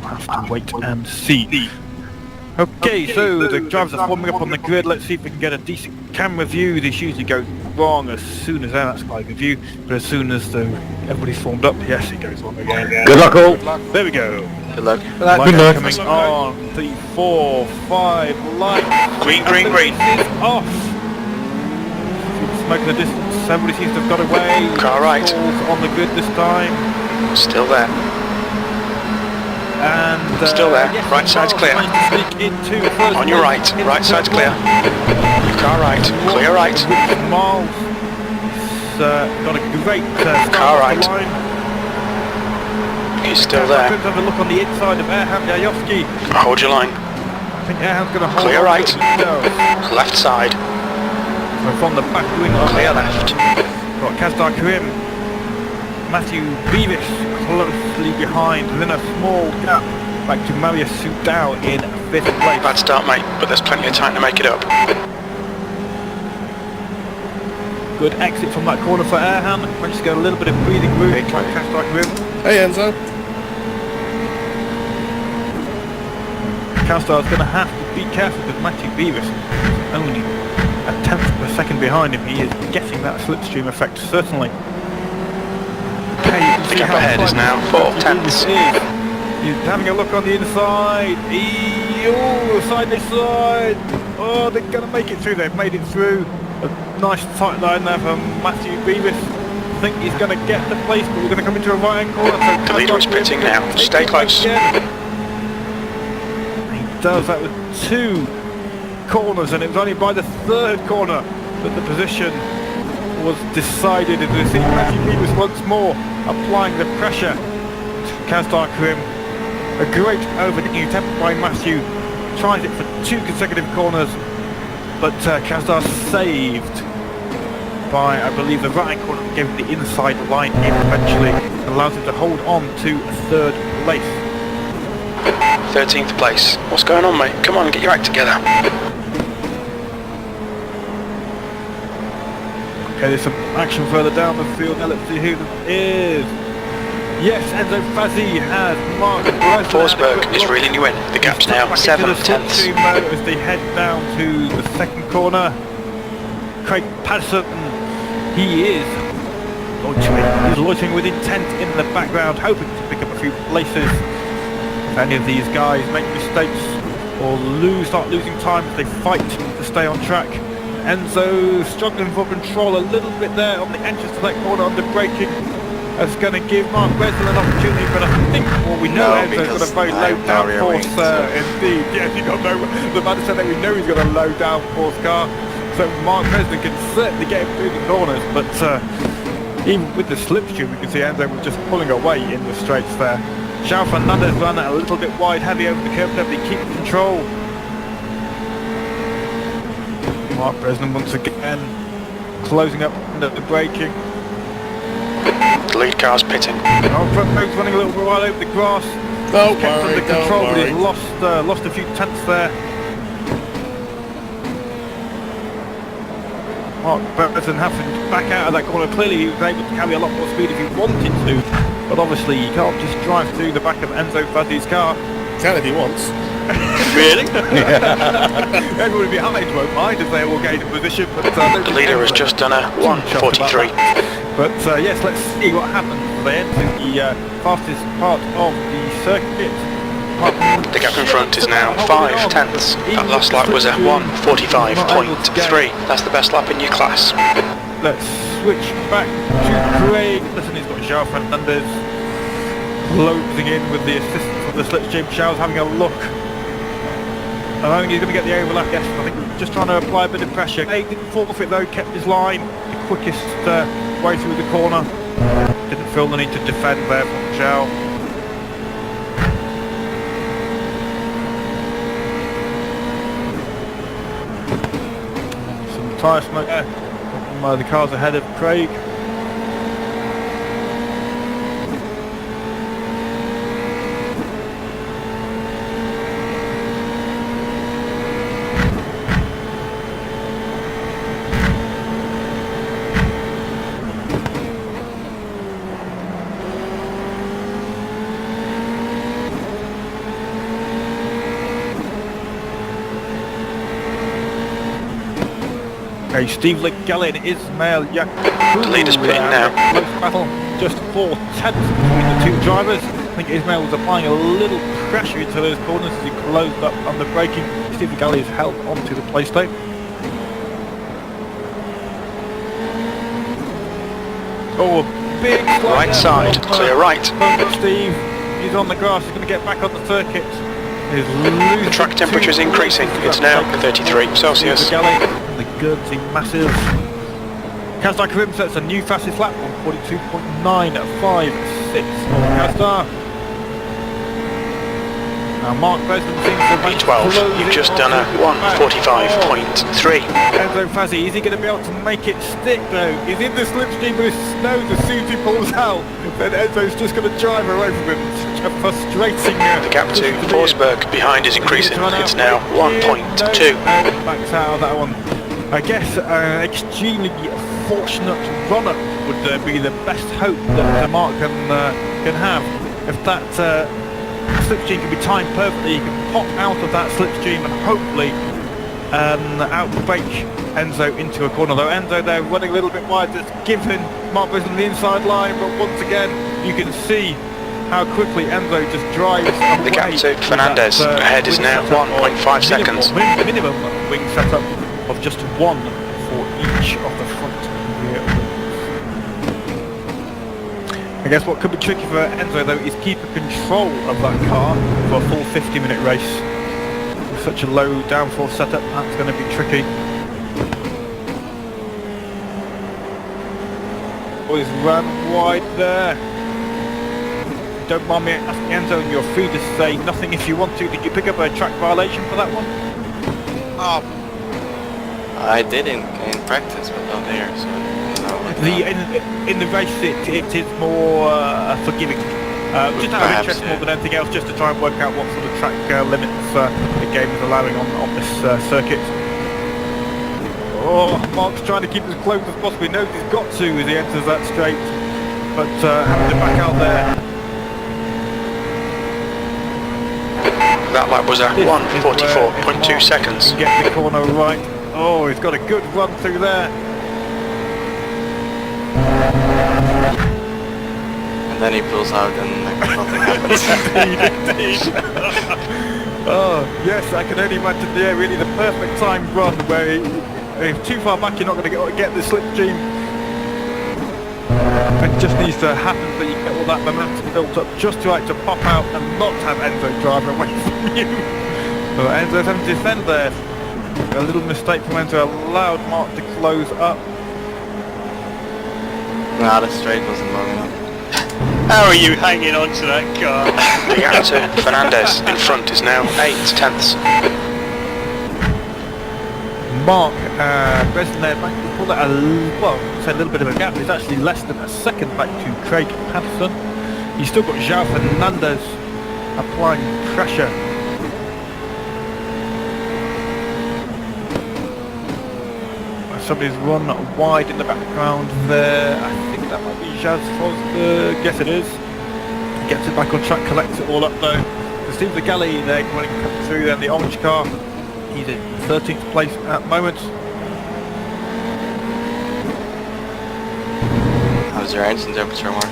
have to wait and see. Okay, so the drivers are forming up on the grid. Let's see if we can get a decent camera view. This usually goes wrong as soon as that's quite a good view, but as soon as everybody's formed up, yes, it goes wrong again. Good luck all. There we go. Good luck. Light coming on. 3, 4, 5. Light. Green, green, green. It's off. Smoke in the distance. Somebody seems to have got away. Car right. On the grid this time. Still there. And still there. Yes, right side's clear. On your right. Right side's clear. Your car right. Clear right. Miles. Got a great car right. He's still there. Let's have a look on the inside of Erhan Yayovsky. Hold your line. I think Erhan's going to hold. Clear right. Left side. So from the back wing. Clear left. Got Kazdar Karim. Matthew Beavis closely behind, then a small gap back to Marius Soudal in 5th place. Bad start, mate, but there's plenty of time to make it up. Good exit from that corner for Erhan. Managed to get a little bit of breathing room. Hey Enzo. Kazdar is going to have to be careful because Matthew Beavis is only a tenth of a second behind him. He is getting that slipstream effect, certainly. The gap ahead is now 4 tenths. He's having a look on the inside. Oh, side by side. Oh, they're going to make it through. They've made it through. A nice tight line there from Matthew Beavis. I think he's going to get the place, but we're going to come into a right-hand corner. The leader is pitting now. Stay close. He does that with 2 corners, and it was only by the 3rd corner that the position was decided. And we see Matthew Beavis once more applying the pressure to Kazdar Karim. A great overtaking attempt by Matthew. Tries it for 2 consecutive corners, but Kazdar saved by, I believe, the right corner that gave him the inside line in eventually. Allows him to hold on to 3rd place. 13th place. What's going on, mate? Come on, get your act together. Okay, there's some action further down the field. Now let's see who that is. Yes, Enzo Fazzi has marked Forsberg is reeling you in. The gap's now 7 tenths. As they head down to the 2nd corner. Craig Patterson, he is loitering. He's loitering with intent in the background, hoping to pick up a few places. If any of these guys make mistakes or start losing time as they fight to stay on track. Enzo struggling for control a little bit there on the entrance to that corner under braking. That's going to give Mark Wesel an opportunity, but I think we know Enzo's got a very low downforce indeed. Yes, he got the man said that we know he's got a low downforce car, so Mark Wesel can certainly get him through the corners, but even with the slipstream, we can see Enzo was just pulling away in the straights there. João Fernandes ran a little bit wide, heavy over the curb, but they keep control. Mark Bresnan once again closing up under the braking. The lead car's pitting. Front road's running a little bit wide over the grass. Don't kept worry, under control, don't but he's worry. lost a few tenths there. Mark Bresnan having to back out of that corner. Clearly he was able to carry a lot more speed if he wanted to, but obviously you can't just drive through the back of Enzo Fazzi's car. Can if he wants. Really? Everybody behind won't mind if they all gain a position, but the leader has just done a 1:43. But yes, let's see what happens. They enter the fastest part of the circuit. The gap in front is now 5 tenths. That last lap was a 1:45.3. That's the best lap in your class. Let's switch back to Craig. Listen, he's got João Fernandes closing in with the assistance of the slipstream. João's having a look. I don't think he's going to get the overlap, yes. I think he's just trying to apply a bit of pressure. He didn't forfeit though, kept his line. The quickest way through the corner. Didn't feel the need to defend there from João. Some tyre smoke there. The car's ahead of Craig. Okay, Steve Legallin, Ismail Yacoub. The leader's pitting now. Close battle, just 4 tenths between the two drivers. I think Ismail was applying a little pressure into those corners as he closed up on the braking. Steve Legallin is held onto the playstone. Oh, a big Right side, clear right. Steve, he's on the grass, he's going to get back on the circuit. The track temperature is increasing. It's now 33 Celsius. The Guernsey Massive. Kazdar Karim sets a new fastest lap on 42.956 on Kazdar. Now Mark Breslin seems to be B12, you've just done a 1:45.3. Enzo Fazzi, is he going to be able to make it stick though? He's in the slipstream with snow as soon as he pulls out. Then Enzo's just going to drive away from him. Such a frustrating... The gap to Forsberg behind is increasing. It's now 1.2. Backs out of that one. I guess extremely fortunate runner would be the best hope that Mark can have. If that slipstream can be timed perfectly, you can pop out of that slipstream and hopefully outbrake Enzo into a corner. Though Enzo there running a little bit wide, just giving Mark Breslin the inside line, but once again you can see how quickly Enzo just drives away. The gap to Fernandez ahead is now 1.5 seconds. Minimum wing setup of just 1 for each of the front and rear wings. I guess what could be tricky for Enzo though is keeping control of that car for a full 50-minute race. With such a low downforce setup, that's going to be tricky. Boys ran wide there. Don't mind me asking Enzo, and you're free to say nothing if you want to. Did you pick up a track violation for that one? I did in practice, but not there, so in the race it is more forgiving. Just out of interest more than anything else, just to try and work out what sort of track limits the game is allowing on this circuit. Oh, Mark's trying to keep as close as possible. He knows he's got to as he enters that straight, but having to back out there. That lap was at 1:44.2 seconds. Get the corner right. Oh, he's got a good run through there. and then he pulls out and nothing happens. Indeed. Oh, yes, I can only imagine, yeah, really the perfect timed run where if too far back you're not going to get the slipstream. It just needs to happen so you get all that momentum built up just right to pop out and not have Enzo driving away from you. So Enzo's having to defend there. A little mistake from Enzo allowed Mark to close up. Nah, the straight wasn't long enough. How are you hanging on to that car? The gap to Fernandez in front is now 8/10. Mark Breslin there back to pull that a little bit of a gap. It's actually less than a second back to Craig Patterson. He's still got João Fernandez applying pressure. Somebody's run wide in the background there. I think that might be Jazz Fosberg. Yes, it is. Gets it back on track, collects it all up though. So Steve Legallin there coming through there in the orange car. He's in 13th place at the moment. How's your engine temperature, Mark?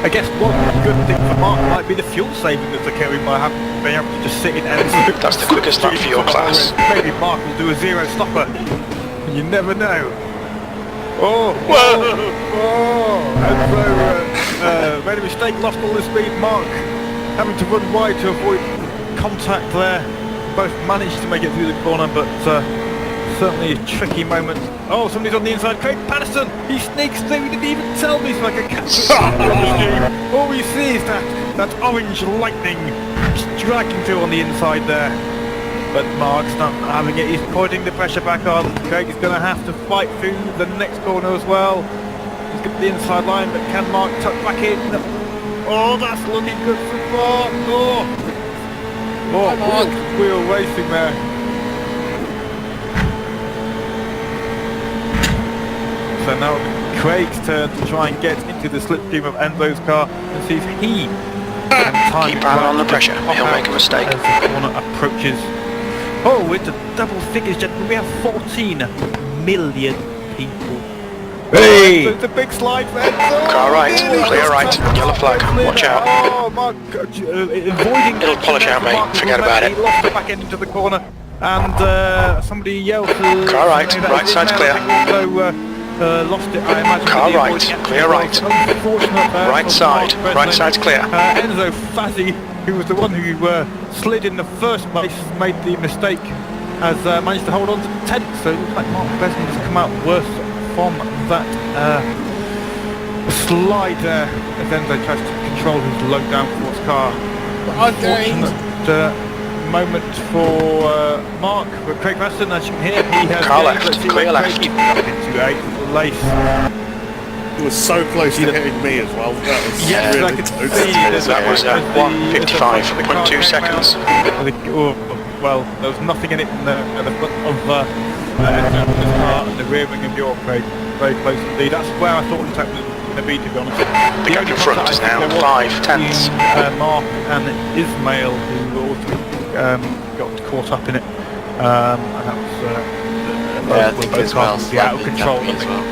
I guess one good thing for Mark might be the fuel saving that's occurring by being able to just sit in Enzo. That's the quickest lap for your class. Maybe Mark will do a zero stopper. You never know. Oh, Whoa! Enzo made a mistake, lost all his speed. Mark having to run wide to avoid contact there. Both managed to make it through the corner, but certainly a tricky moment. Oh, somebody's on the inside. Craig Patterson, he sneaks through. He didn't even tell me so I could catch him. All we see is that orange lightning striking through on the inside there. But Mark's not having it. He's putting the pressure back on. Craig is going to have to fight through the next corner as well. He's got the inside line, but can Mark tuck back in? Oh, that's looking good for Mark. Oh, wheel racing there. So now Craig's turn to try and get into the slipstream of Enzo's car and see if he can time Keep it Brown right on the to pressure. pop He'll out make a mistake. as the corner approaches. Oh, it's a double figures, gentlemen. We have 14 million people. Hey! It's a big slide for Enzo. Car right, clear right, yellow flag, watch out. Oh my God, avoiding. It'll polish out, mate. Mark Forget about it. He lost the back end into the corner, and somebody yelled. Car right, right side's clear. Also lost it. I imagine. Car with the right, avoiding clear right. Unfortunate there Right for side, Mark right Breslin. side's clear. Enzo Fazzi, who was the one who slid in the first place, made the mistake, has managed to hold on to 10th. So it looks like Mark Breslin has come out worse from that slide there as Enzo tries to control his low downforce car. Unfortunate moment for Mark, but Craig Maston, as you can hear, he has Car left, clear left. Into 8th place. He was so close to hitting me as well. That was Yes, really I could close. see That was 1:55.2 seconds. Well, there was nothing in it in the front of Enzo's car and the rear wing of your Craig. Very close indeed. That's where I thought the attack was going to be, to be honest. The gap in front is now 5/10. Mark and Ismail, who also got caught up in it, and that was Yeah, I think Ismail's out of slightly control. jumpy as well.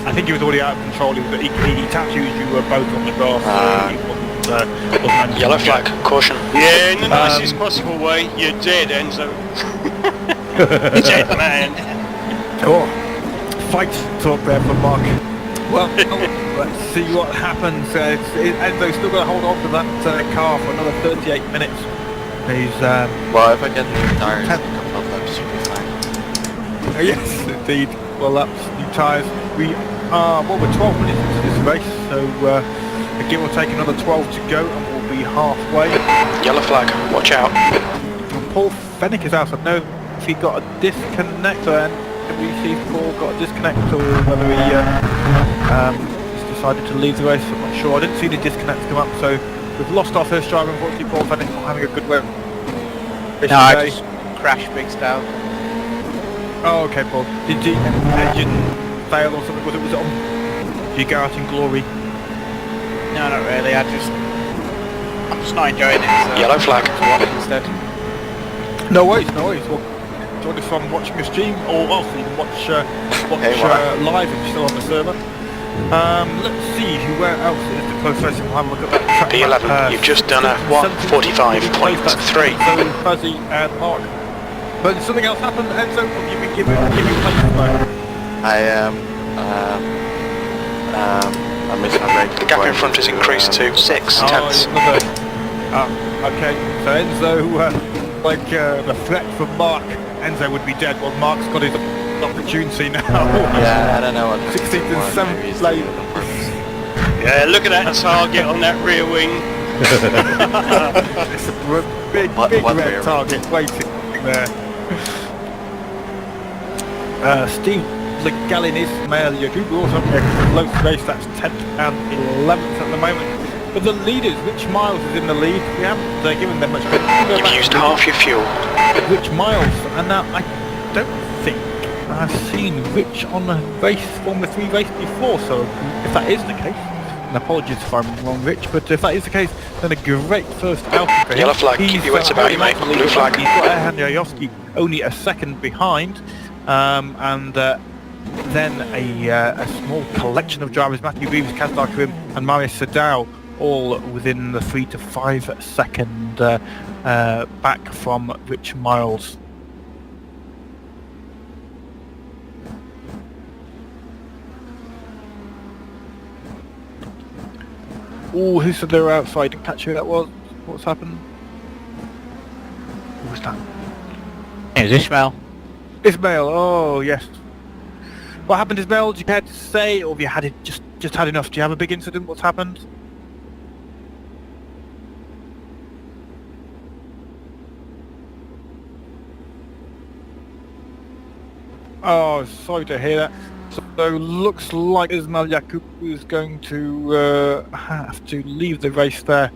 I think he was already out of control. He tattooed you both on the grass. Wasn't Yellow flag, caution. Yeah, in the nicest possible way. You're dead, Enzo. Dead man. Oh, fight talk there from Mark. Well, let's see what happens. Enzo's still got to hold on to that car for another 38 minutes. He's Well, if I get new tires in a couple of laps, should be fine. yes, indeed. Well, that's new tyres. We are we're 12 minutes into this race, so again we'll take another 12 to go, and we'll be halfway. Yellow flag, watch out. And Paul Fennick is out. I don't know if he got a disconnect, and we see if Paul got a disconnect, or whether he just decided to leave the race. I'm not sure. I didn't see the disconnect come up, so we've lost our first driver. Unfortunately, Paul Fennick not having a good way. No, I just crashed big style. Oh, okay, Paul. Did the engine fail or something? Was it on? Did you go out in glory? No, not really. I'm just not enjoying it. So Yellow flag. instead. No worries, no worries. Well, join us from watching the stream, or also you can watch live if you're still on the server. Let's see where else is the close race. We'll have a look at that track P11, map. you've just done a 1:45.3. So Fuzzy and Mark. But did something else happened, Enzo? Or have you been giving places back? I missed my break. The gap in front is increased to 6/10. Okay, so Enzo, the threat from Mark, Enzo would be dead. Well, Mark's got his opportunity now. Yeah, I don't know what. 16th and 7th place. Yeah, look at that target on that rear wing. It's a big What red target waiting there. Steve Legallin Ismail Yacoub also having a close race. That's 10th and 11th at the moment. But the leaders, Rich Miles is in the lead. We haven't given them much credit. You've used half your fuel. Rich Miles, and now I don't think I've seen Rich on a Formula 3 race before, so if that is the case, and apologies if I'm wrong, Rich, but if that is the case, then a great first outing for him. Yellow flag, keep your wits about you, mate. Blue flag. He's got Erhan Yayovsky only a second behind, and then a small collection of drivers, Matthew Beavers, Kazdar Karim and Marius Sadao, all within the 3 to 5 second back from Rich Miles. Oh, who said they were outside? Didn't catch who that was. What's happened? Who was that? It was Ishmael. Ismail. Oh, yes. What happened, Ismail? Do you care to say, or have you had it just had enough? Do you have a big incident? What's happened? Oh, sorry to hear that. So looks like Ismail Yacoub is going to have to leave the race there.